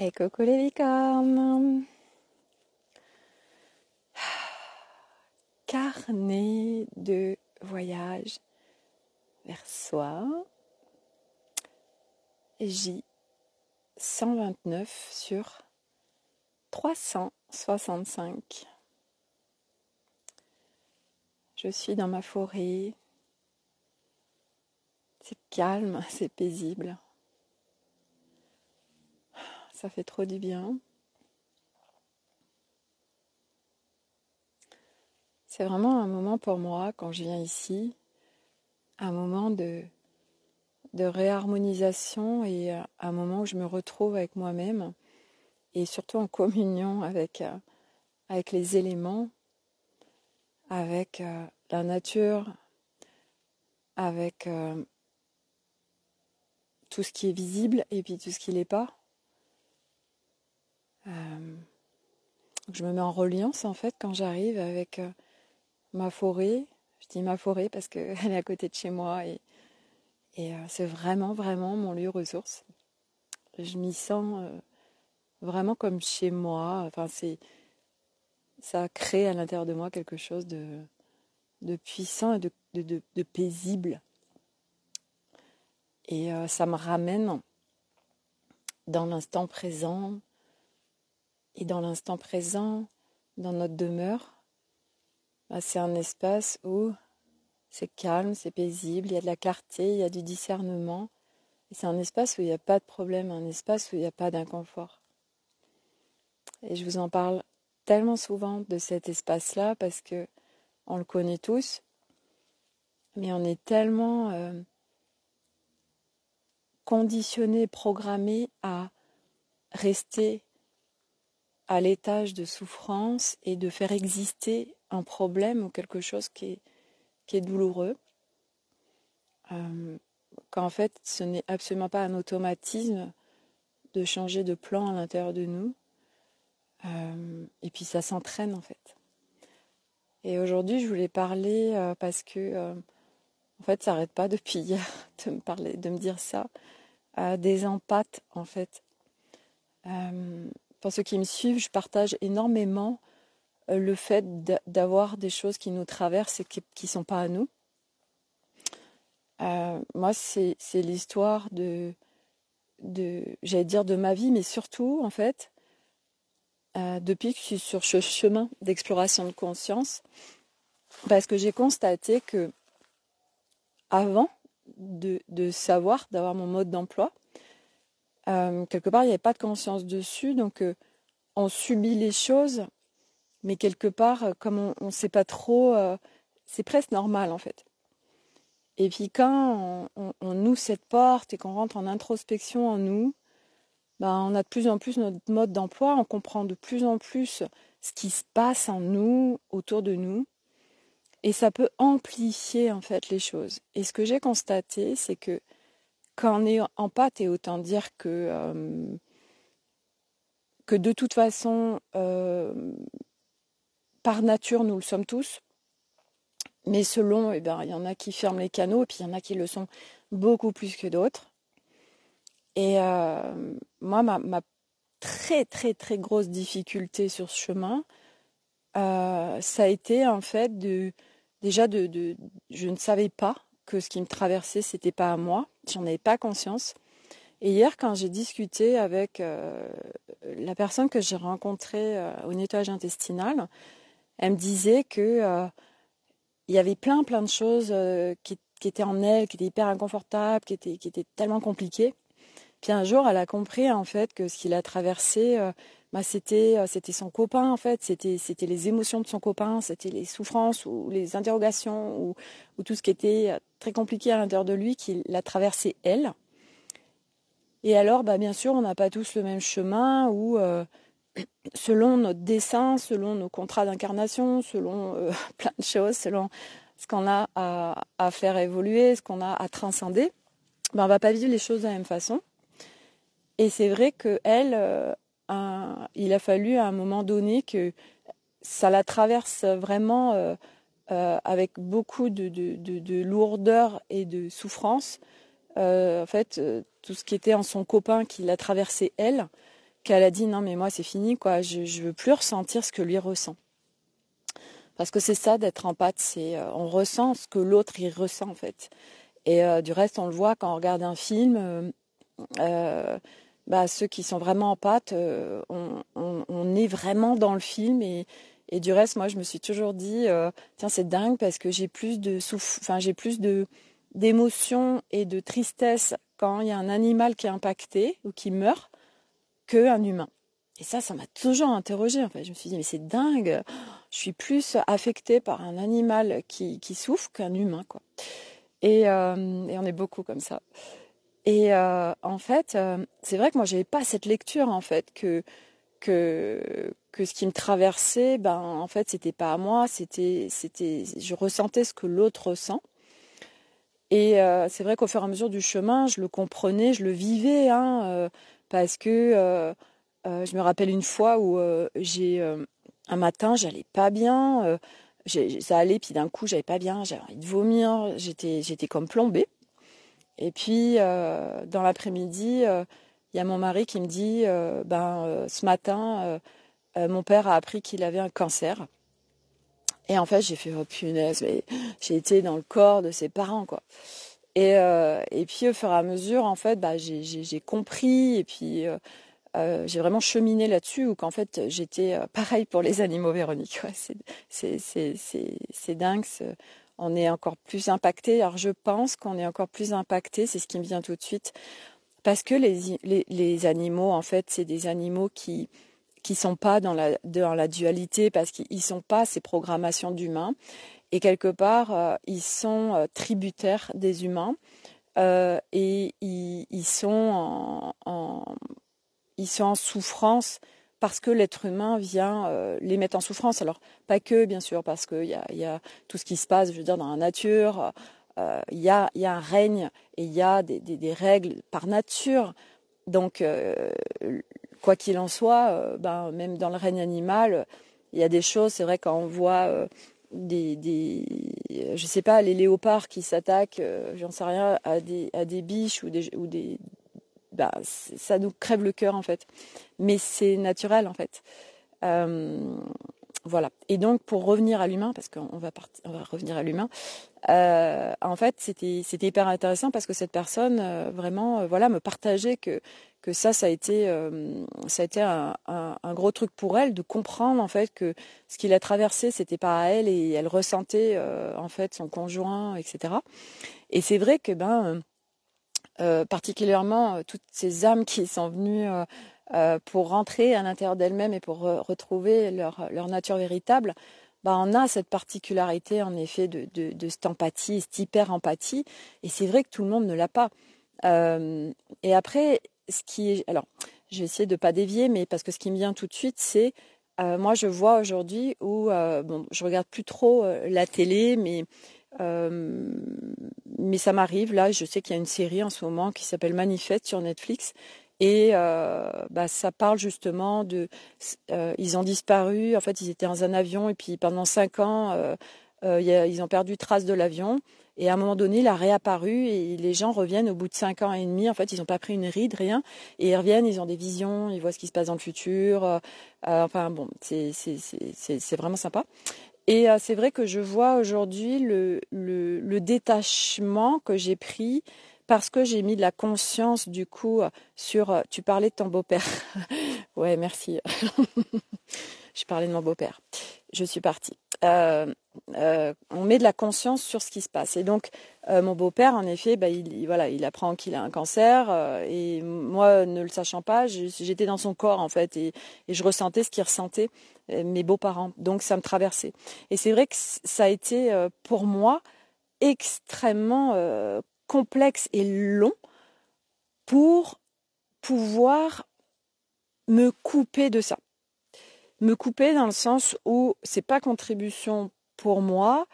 Et coucou les licornes! Carnet de voyage vers soi, J 129 sur 365. Je suis dans ma forêt, c'est calme, c'est paisible. Ça fait trop du bien. C'est vraiment un moment pour moi, quand je viens ici, un moment de réharmonisation et un moment où je me retrouve avec moi-même et surtout en communion avec les éléments, avec la nature, avec tout ce qui est visible et puis tout ce qui l'est pas. Je me mets en reliance en fait quand j'arrive avec ma forêt. Je dis ma forêt parce qu'elle est à côté de chez moi et c'est vraiment vraiment mon lieu ressource. Je m'y sens vraiment comme chez moi. Enfin ça crée à l'intérieur de moi quelque chose de puissant et de paisible. Et ça me ramène dans l'instant présent. Et dans l'instant présent, dans notre demeure, c'est un espace où c'est calme, c'est paisible, il y a de la clarté, il y a du discernement. Et c'est un espace où il n'y a pas de problème, un espace où il n'y a pas d'inconfort. Et je vous en parle tellement souvent de cet espace-là parce que on le connaît tous, mais on est tellement conditionné, programmé à rester à l'étage de souffrance et de faire exister un problème ou quelque chose qui est douloureux, qu'en fait ce n'est absolument pas un automatisme de changer de plan à l'intérieur de nous, et puis ça s'entraîne en fait. Et aujourd'hui je voulais parler parce que en fait ça n'arrête pas depuis hier de me dire ça, des empathes en fait. Pour ceux qui me suivent, je partage énormément le fait d'avoir des choses qui nous traversent et qui ne sont pas à nous. Moi, c'est l'histoire j'allais dire de ma vie, mais surtout, en fait, depuis que je suis sur ce chemin d'exploration de conscience, parce que j'ai constaté que avant de savoir, d'avoir mon mode d'emploi, quelque part, il n'y avait pas de conscience dessus, donc on subit les choses, mais quelque part, comme on ne sait pas trop, c'est presque normal, en fait. Et puis quand on ouvre cette porte et qu'on rentre en introspection en nous, on a de plus en plus notre mode d'emploi, on comprend de plus en plus ce qui se passe en nous, autour de nous, et ça peut amplifier en fait les choses. Et ce que j'ai constaté, c'est que quand on est empathe, et autant dire que de toute façon, par nature, nous le sommes tous, mais selon, il y en a qui ferment les canaux, et puis il y en a qui le sont beaucoup plus que d'autres. Et moi, ma très très très grosse difficulté sur ce chemin, ça a été en fait je ne savais pas que ce qui me traversait c'était pas à moi, j'en avais pas conscience. Et hier quand j'ai discuté avec la personne que j'ai rencontrée au nettoyage intestinal, elle me disait que il y avait plein de choses qui étaient en elle, qui étaient hyper inconfortables, qui étaient tellement compliquées. Puis un jour, elle a compris en fait que ce qu'il a traversé, c'était son copain en fait, c'était les émotions de son copain, c'était les souffrances ou les interrogations ou tout ce qui était très compliqué à l'intérieur de lui qui l'a traversé elle. Et alors, bien sûr, on n'a pas tous le même chemin ou selon notre dessein, selon nos contrats d'incarnation, selon plein de choses, selon ce qu'on a à faire évoluer, ce qu'on a à transcender, on va pas vivre les choses de la même façon. Et c'est vrai qu'elle, il a fallu à un moment donné que ça la traverse vraiment avec beaucoup de lourdeur et de souffrance. En fait, tout ce qui était en son copain qui l'a traversé elle, qu'elle a dit non mais moi c'est fini quoi, je veux plus ressentir ce que lui ressent. Parce que c'est ça d'être empathe, c'est on ressent ce que l'autre il ressent en fait. Et du reste on le voit quand on regarde un film, ceux qui sont vraiment empathes, on est vraiment dans le film et du reste moi je me suis toujours dit tiens c'est dingue parce que j'ai plus de d'émotions et de tristesse quand il y a un animal qui est impacté ou qui meurt qu'un humain. Et ça m'a toujours interrogée en fait. Je me suis dit mais c'est dingue, je suis plus affectée par un animal qui souffre qu'un humain quoi. Et on est beaucoup comme ça. Et en fait, c'est vrai que moi j'avais pas cette lecture en fait que ce qui me traversait, en fait c'était pas à moi, je ressentais ce que l'autre ressent. Et c'est vrai qu'au fur et à mesure du chemin, je le comprenais, je le vivais, parce que je me rappelle une fois où un matin, j'allais pas bien, ça allait, puis d'un coup, j'allais pas bien, j'avais envie de vomir, j'étais comme plombée. Et puis, dans l'après-midi, il y a mon mari qui me dit, ce matin, mon père a appris qu'il avait un cancer. Et en fait, j'ai fait, oh punaise, mais j'ai été dans le corps de ses parents, quoi. Et puis, au fur et à mesure, en fait, j'ai compris, et puis j'ai vraiment cheminé là-dessus, où qu'en fait, j'étais pareil pour les animaux, Véronique. Ouais, c'est dingue, on est encore plus impacté. Alors, je pense qu'on est encore plus impacté, c'est ce qui me vient tout de suite, parce que les animaux, en fait, c'est des animaux qui sont pas dans la dualité, parce qu'ils sont pas ces programmations d'humains. Et quelque part, ils sont tributaires des humains et ils sont ils sont en souffrance parce que l'être humain vient les mettre en souffrance. Alors, pas que, bien sûr, parce qu'il y a tout ce qui se passe, je veux dire, dans la nature. Il y a un règne et il y a des règles par nature. Donc, quoi qu'il en soit, même dans le règne animal, il y a des choses, c'est vrai, quand on voit je sais pas, les léopards qui s'attaquent, j'en sais rien, à des biches ça nous crève le cœur en fait. Mais c'est naturel en fait. Voilà. Et donc pour revenir à l'humain, parce qu'on va revenir à l'humain, en fait c'était hyper intéressant parce que cette personne vraiment voilà me partageait que ça a été un gros truc pour elle de comprendre en fait que ce qu'il a traversé c'était pas à elle et elle ressentait en fait son conjoint, etc. Et c'est vrai que particulièrement toutes ces âmes qui sont venues pour rentrer à l'intérieur d'elles-mêmes et pour retrouver leur nature véritable, on a cette particularité en effet de cette empathie, cette hyper-empathie, et c'est vrai que tout le monde ne l'a pas. Et après, alors, je vais essayer de ne pas dévier, mais parce que ce qui me vient tout de suite, c'est, moi je vois aujourd'hui où, je regarde plus trop la télé, mais ça m'arrive, là, je sais qu'il y a une série en ce moment qui s'appelle Manifeste sur Netflix. Et ça parle justement ils ont disparu, en fait ils étaient dans un avion et puis pendant 5 ans ils ont perdu trace de l'avion et à un moment donné il a réapparu et les gens reviennent au bout de 5 ans et demi, en fait ils n'ont pas pris une ride, rien, et ils reviennent, ils ont des visions, ils voient ce qui se passe dans le futur, c'est vraiment sympa. Et c'est vrai que je vois aujourd'hui le détachement que j'ai pris parce que j'ai mis de la conscience du coup sur... Tu parlais de ton beau-père. Ouais, merci. Je parlais de mon beau-père. Je suis partie. On met de la conscience sur ce qui se passe. Et donc, mon beau-père, en effet, il apprend qu'il a un cancer. Et moi, ne le sachant pas, j'étais dans son corps, en fait. Et je ressentais ce qu'ils ressentaient mes beaux-parents. Donc, ça me traversait. Et c'est vrai que ça a été, pour moi, extrêmement complexe et long pour pouvoir me couper de ça. Me couper dans le sens où c'est pas contribution pour moi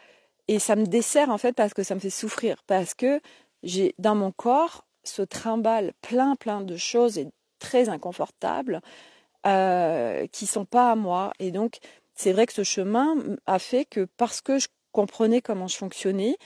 et ça me dessert en fait parce que ça me fait souffrir, parce que j'ai dans mon corps ce trimballe plein de choses et très inconfortables qui sont pas à moi. Et donc c'est vrai que ce chemin a fait que parce que je comprenais comment je fonctionnais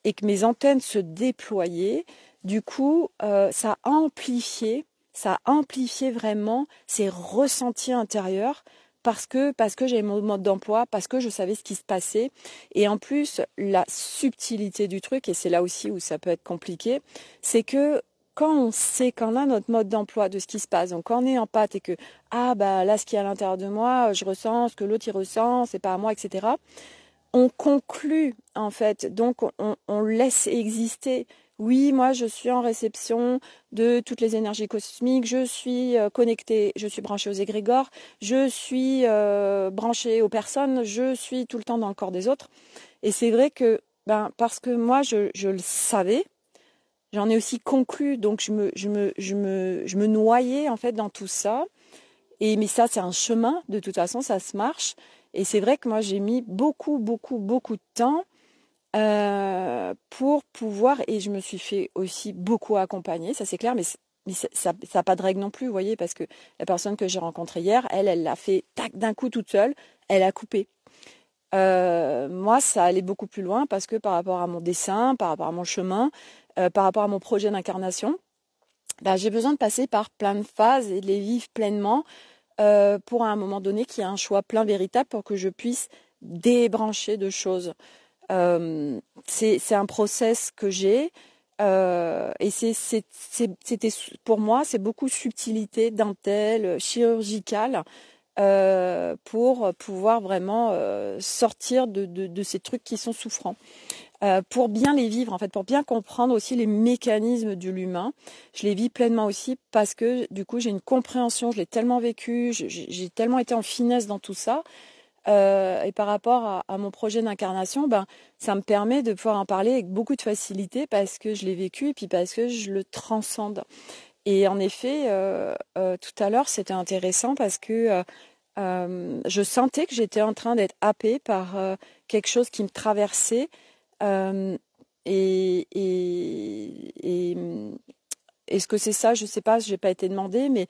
et que mes antennes se déployaient, du coup ça a amplifié ça a amplifié vraiment ces ressentis intérieurs parce que j'avais mon mode d'emploi, parce que je savais ce qui se passait. Et en plus, la subtilité du truc, et c'est là aussi où ça peut être compliqué, c'est que quand on sait, quand on a notre mode d'emploi de ce qui se passe, donc quand on est empathe et que, ah bah là, ce qui est à l'intérieur de moi, je ressens ce que l'autre il ressent, c'est pas à moi, etc., on conclut en fait, donc on laisse exister. Oui, moi je suis en réception de toutes les énergies cosmiques, je suis connectée, je suis branchée aux égrégores, je suis branchée aux personnes, je suis tout le temps dans le corps des autres. Et c'est vrai que, parce que moi je le savais, j'en ai aussi conclu, donc je me noyais en fait dans tout ça. Mais ça, c'est un chemin, de toute façon, ça se marche. Et c'est vrai que moi, j'ai mis beaucoup de temps pour pouvoir, et je me suis fait aussi beaucoup accompagner, ça c'est clair, mais ça n'a pas de règle non plus, vous voyez, parce que la personne que j'ai rencontrée hier, elle l'a fait tac d'un coup toute seule, elle a coupé. Moi, ça allait beaucoup plus loin parce que par rapport à mon dessin, par rapport à mon chemin, par rapport à mon projet d'incarnation, j'ai besoin de passer par plein de phases et de les vivre pleinement pour à un moment donné qu'il y ait un choix plein véritable pour que je puisse débrancher de choses. C'est un process que j'ai et c'était pour moi c'est beaucoup subtilité, dentelle, chirurgicale pour pouvoir vraiment sortir de ces trucs qui sont souffrants. Pour bien les vivre, en fait, pour bien comprendre aussi les mécanismes de l'humain. Je les vis pleinement aussi parce que du coup j'ai une compréhension, je l'ai tellement vécu, j'ai tellement été en finesse dans tout ça. Et par rapport à mon projet d'incarnation, ça me permet de pouvoir en parler avec beaucoup de facilité parce que je l'ai vécu et puis parce que je le transcende. Et en effet, tout à l'heure, c'était intéressant parce que je sentais que j'étais en train d'être happée par quelque chose qui me traversait. Euh, et, et, et, Est-ce que c'est ça? Je ne sais pas, je n'ai pas été demandé, mais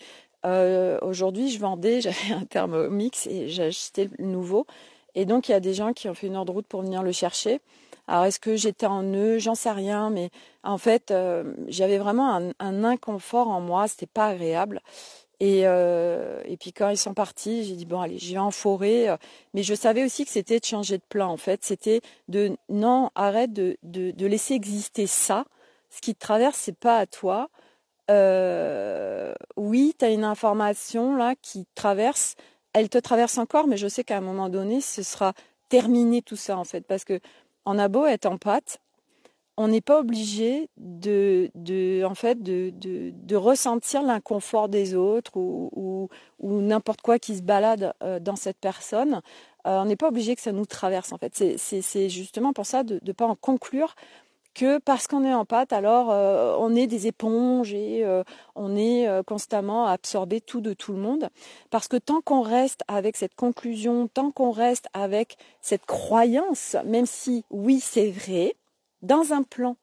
aujourd'hui, je vendais, j'avais un Thermomix et j'ai acheté le nouveau. Et donc, il y a des gens qui ont fait une heure de route pour venir le chercher. Alors, est-ce que j'étais en eux? J'en sais rien, mais en fait, j'avais vraiment un inconfort en moi, c'était pas agréable. Et puis quand ils sont partis, j'ai dit bon allez, j'y vais en forêt. Mais je savais aussi que c'était de changer de plan en fait. C'était de non, arrête de laisser exister ça. Ce qui te traverse, c'est pas à toi. Oui, tu as une information là qui te traverse. Elle te traverse encore, mais je sais qu'à un moment donné, ce sera terminé tout ça en fait. Parce que on a beau être en pâte, on n'est pas obligé en fait, de ressentir l'inconfort des autres ou n'importe quoi qui se balade dans cette personne. On n'est pas obligé que ça nous traverse en fait. C'est justement pour ça de ne pas en conclure que parce qu'on est en pâte, alors on est des éponges et on est constamment à absorber tout de tout le monde. Parce que tant qu'on reste avec cette conclusion, tant qu'on reste avec cette croyance, même si oui c'est vrai, dans un plan.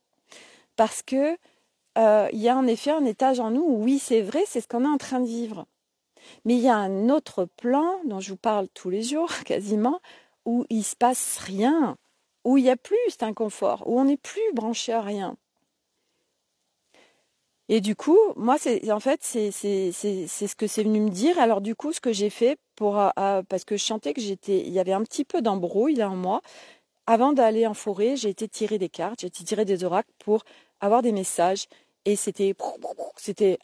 Parce que il y a en effet un étage en nous où oui c'est vrai, c'est ce qu'on est en train de vivre. Mais il y a un autre plan dont je vous parle tous les jours quasiment, où il ne se passe rien, où il n'y a plus cet inconfort, où on n'est plus branché à rien. Et du coup, moi, c'est ce que c'est venu me dire. Alors du coup, ce que j'ai fait parce que je sentais que il y avait un petit peu d'embrouille là en moi. Avant d'aller en forêt, j'ai été tirer des cartes, j'ai été tirer des oracles pour avoir des messages. Et c'était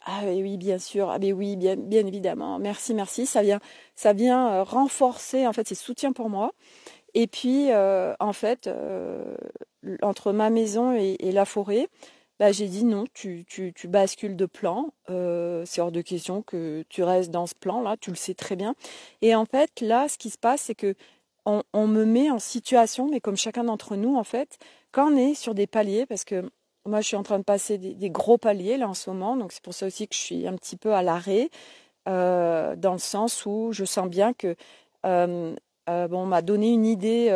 ah oui bien sûr, ah mais oui bien évidemment, merci merci, ça vient renforcer en fait, c'est soutien pour moi. Et puis en fait entre ma maison et la forêt, j'ai dit non, tu bascules de plan, c'est hors de question que tu restes dans ce plan là, tu le sais très bien. Et en fait là, ce qui se passe, c'est que on me met en situation, mais comme chacun d'entre nous en fait, quand on est sur des paliers, parce que moi, je suis en train de passer des gros paliers là en ce moment, donc c'est pour ça aussi que je suis un petit peu à l'arrêt, dans le sens où je sens bien que on m'a donné une idée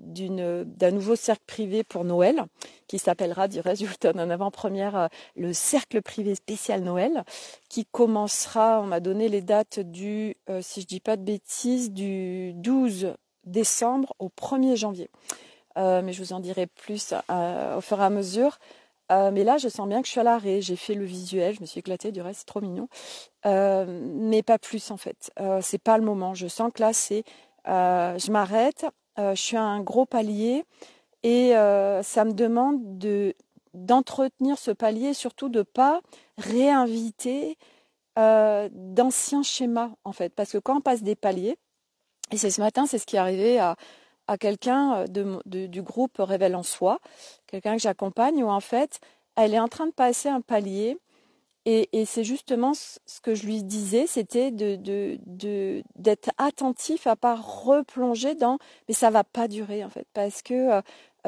d'un nouveau cercle privé pour Noël, qui s'appellera du reste, je vous donne en avant-première, le cercle privé spécial Noël, qui commencera, on m'a donné les dates si je dis pas de bêtises, du 12 décembre au 1er janvier. Mais je vous en dirai plus au fur et à mesure. Mais là, je sens bien que je suis à l'arrêt. J'ai fait le visuel, je me suis éclatée, du reste, c'est trop mignon. Mais pas plus en fait. C'est pas le moment. Je sens que là, je m'arrête. Je suis à un gros palier et ça me demande d'entretenir ce palier, et surtout de pas réinviter d'anciens schémas en fait. Parce que quand on passe des paliers, et c'est ce matin, c'est ce qui est arrivé à quelqu'un du groupe Révèle en Soi, quelqu'un que j'accompagne, où en fait, elle est en train de passer un palier. Et c'est justement ce que je lui disais, c'était d'être attentif à pas replonger dans, mais ça va pas durer en fait, parce que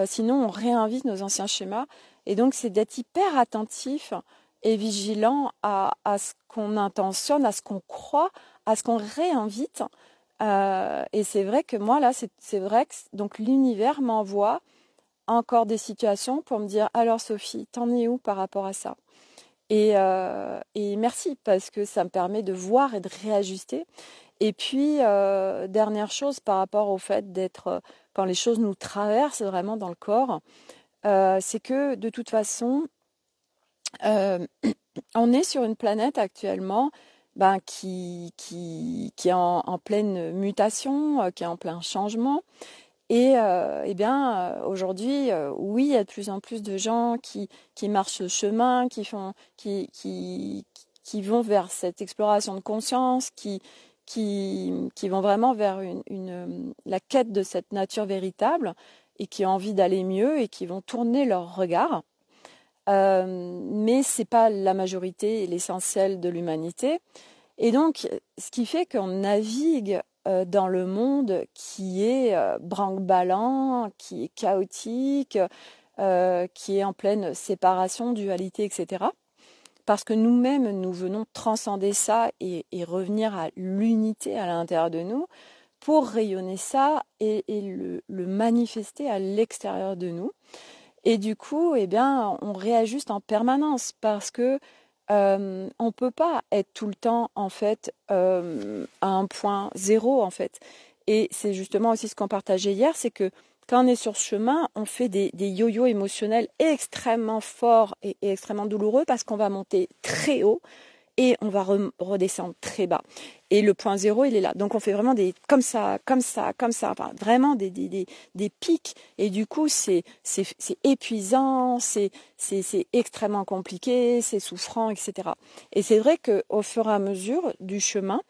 sinon on réinvite nos anciens schémas. Et donc c'est d'être hyper attentif et vigilant à ce qu'on intentionne, à ce qu'on croit, à ce qu'on réinvite. Et c'est vrai que moi là, c'est vrai que donc l'univers m'envoie encore des situations pour me dire, alors Sophie, t'en es où par rapport à ça? Et merci parce que ça me permet de voir et de réajuster. Et puis, dernière chose par rapport au fait d'être, quand les choses nous traversent vraiment dans le corps, c'est que de toute façon, euh, on est sur une planète actuellement qui est en pleine mutation, qui est en plein changement. Et eh bien, aujourd'hui, oui, il y a de plus en plus de gens qui marchent ce chemin, qui vont vers cette exploration de conscience, qui vont vraiment vers la quête de cette nature véritable et qui ont envie d'aller mieux et qui vont tourner leur regard. Mais c'est pas la majorité et l'essentiel de l'humanité. Et donc, ce qui fait qu'on navigue dans le monde qui est branque-ballant, qui est chaotique, qui est en pleine séparation, dualité, etc. Parce que nous-mêmes, nous venons transcender ça et revenir à l'unité à l'intérieur de nous pour rayonner ça et le manifester à l'extérieur de nous. Et du coup, eh bien, on réajuste en permanence parce que on peut pas être tout le temps en fait à un point zéro en fait. Et c'est justement aussi ce qu'on partageait hier, c'est que quand on est sur ce chemin, on fait des yo-yo émotionnels extrêmement forts et extrêmement douloureux parce qu'on va monter très haut et on va redescendre très bas. Et le point zéro, il est là. Donc on fait vraiment des comme ça, comme ça, comme ça, enfin, vraiment des pics. Et du coup, c'est épuisant, c'est extrêmement compliqué, c'est souffrant, etc. Et c'est vrai qu'au fur et à mesure du chemin,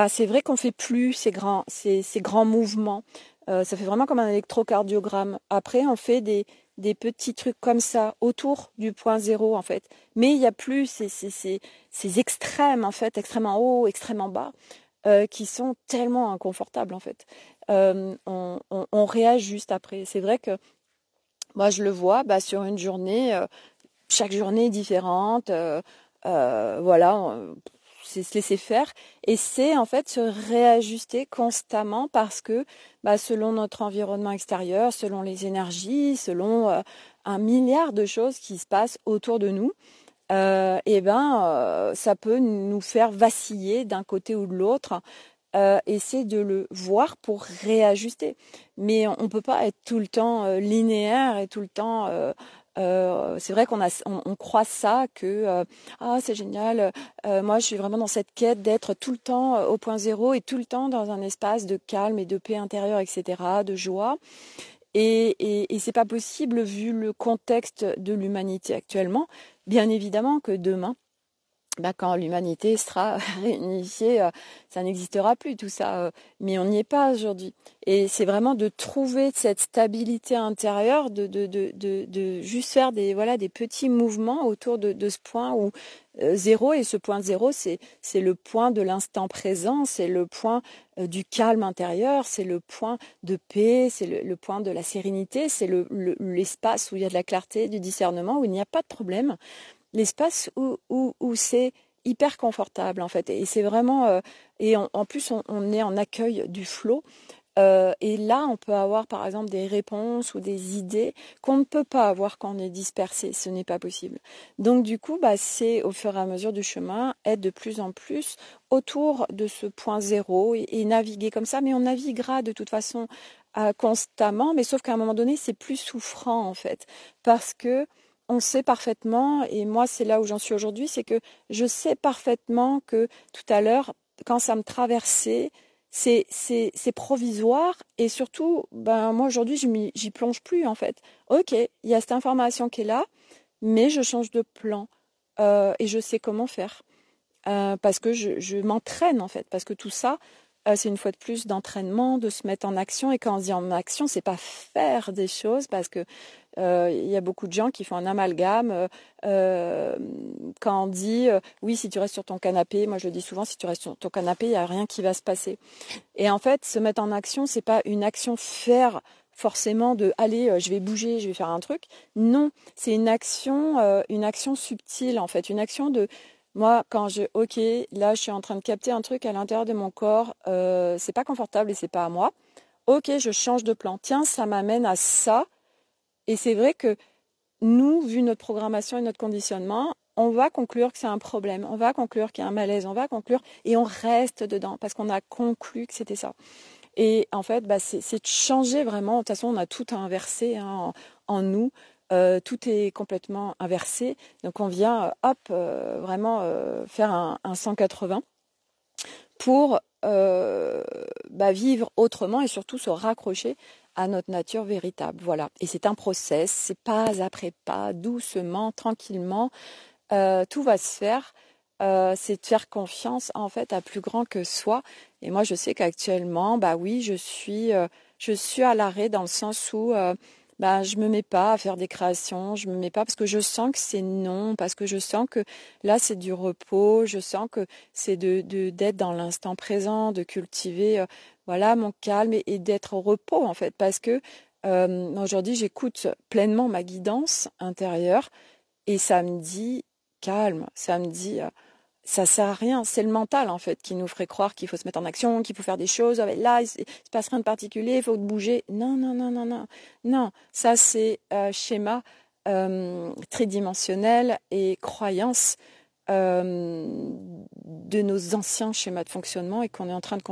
c'est vrai qu'on fait plus ces grands mouvements. Ça fait vraiment comme un électrocardiogramme. Après, on fait des petits trucs comme ça autour du point zéro en fait. Mais il n'y a plus ces extrêmes en fait, extrêmement haut, extrêmement bas, qui sont tellement inconfortables en fait. On réajuste après. C'est vrai que moi je le vois sur une journée, chaque journée est différente. Voilà, c'est se laisser faire et c'est en fait se réajuster constamment parce que selon notre environnement extérieur, selon les énergies, selon un milliard de choses qui se passent autour de nous, ça peut nous faire vaciller d'un côté ou de l'autre. Et c'est de le voir pour réajuster. Mais on ne peut pas être tout le temps linéaire et tout le temps c'est vrai on croit ça que c'est génial. Moi, je suis vraiment dans cette quête d'être tout le temps au point zéro et tout le temps dans un espace de calme et de paix intérieure, etc., de joie. Et c'est pas possible vu le contexte de l'humanité actuellement. Bien évidemment que demain, quand l'humanité sera réunifiée, ça n'existera plus tout ça, mais on n'y est pas aujourd'hui. Et c'est vraiment de trouver cette stabilité intérieure, de juste faire des petits mouvements autour de ce point où zéro, et ce point zéro, c'est le point de l'instant présent, c'est le point du calme intérieur, c'est le point de paix, c'est le point de la sérénité, c'est l'espace où il y a de la clarté, du discernement, où il n'y a pas de problème. L'espace où c'est hyper confortable en fait et c'est vraiment et en plus on est en accueil du flot et là on peut avoir par exemple des réponses ou des idées qu'on ne peut pas avoir quand on est dispersé, ce n'est pas possible. Donc du coup c'est au fur et à mesure du chemin être de plus en plus autour de ce point zéro et naviguer comme ça, mais on naviguera de toute façon constamment, mais sauf qu'à un moment donné c'est plus souffrant en fait parce que on sait parfaitement, et moi c'est là où j'en suis aujourd'hui, c'est que je sais parfaitement que tout à l'heure, quand ça me traversait, c'est provisoire et surtout, ben moi aujourd'hui j'y plonge plus en fait. Ok, il y a cette information qui est là, mais je change de plan et je sais comment faire. Parce que je m'entraîne en fait, parce que tout ça, c'est une fois de plus d'entraînement, de se mettre en action. Et quand on dit en action, c'est pas faire des choses, parce que il y a beaucoup de gens qui font un amalgame quand on dit oui, si tu restes sur ton canapé, moi je le dis souvent, si tu restes sur ton canapé, il n'y a rien qui va se passer. Et en fait, se mettre en action, c'est pas une action faire forcément de allez, je vais bouger, je vais faire un truc. Non, c'est une action subtile en fait, une action de moi quand ok, là je suis en train de capter un truc à l'intérieur de mon corps, c'est pas confortable et c'est pas à moi. Ok, je change de plan. Tiens, ça m'amène à ça. Et c'est vrai que nous, vu notre programmation et notre conditionnement, on va conclure que c'est un problème, on va conclure qu'il y a un malaise, on va conclure et on reste dedans parce qu'on a conclu que c'était ça. Et en fait, bah, c'est de changer vraiment. De toute façon, on a tout inversé en nous. Tout est complètement inversé. Donc on vient, vraiment faire un 180 pour vivre autrement et surtout se raccrocher à notre nature véritable. Voilà. Et c'est un process, c'est pas après pas, doucement, tranquillement. Tout va se faire. C'est de faire confiance en fait à plus grand que soi. Et moi, je sais qu'actuellement, bah oui, je suis à l'arrêt dans le sens où je me mets pas à faire des créations, je me mets pas parce que je sens que c'est non, parce que je sens que là c'est du repos, je sens que c'est d'être dans l'instant présent, de cultiver voilà mon calme et d'être au repos en fait, parce que aujourd'hui j'écoute pleinement ma guidance intérieure et ça me dit calme, ça me dit ça sert à rien, c'est le mental en fait qui nous ferait croire qu'il faut se mettre en action, qu'il faut faire des choses, ah, là il se passe rien de particulier, il faut bouger. Non, non, non, non, non, non, ça c'est schéma tridimensionnel et croyance de nos anciens schémas de fonctionnement et qu'on est en train de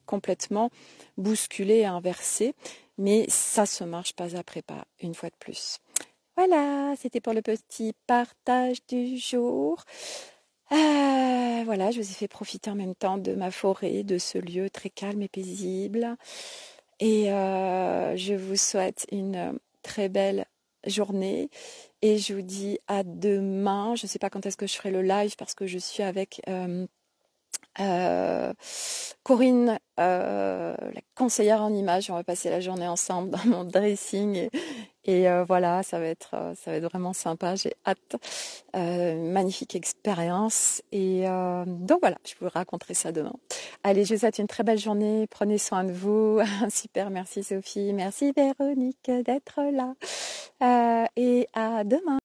complètement bousculer et inverser, mais ça se marche pas après pas, une fois de plus. Voilà, c'était pour le petit partage du jour. Voilà, je vous ai fait profiter en même temps de ma forêt, de ce lieu très calme et paisible. Et je vous souhaite une très belle journée. Et je vous dis à demain. Je ne sais pas quand est-ce que je ferai le live parce que je suis avec Corinne, la conseillère en images. On va passer la journée ensemble dans mon dressing. Et voilà, ça va être vraiment sympa. J'ai hâte. Magnifique expérience. Et donc voilà, je vous raconterai ça demain. Allez, je vous souhaite une très belle journée. Prenez soin de vous. Super, merci Sophie. Merci Véronique d'être là. Et à demain.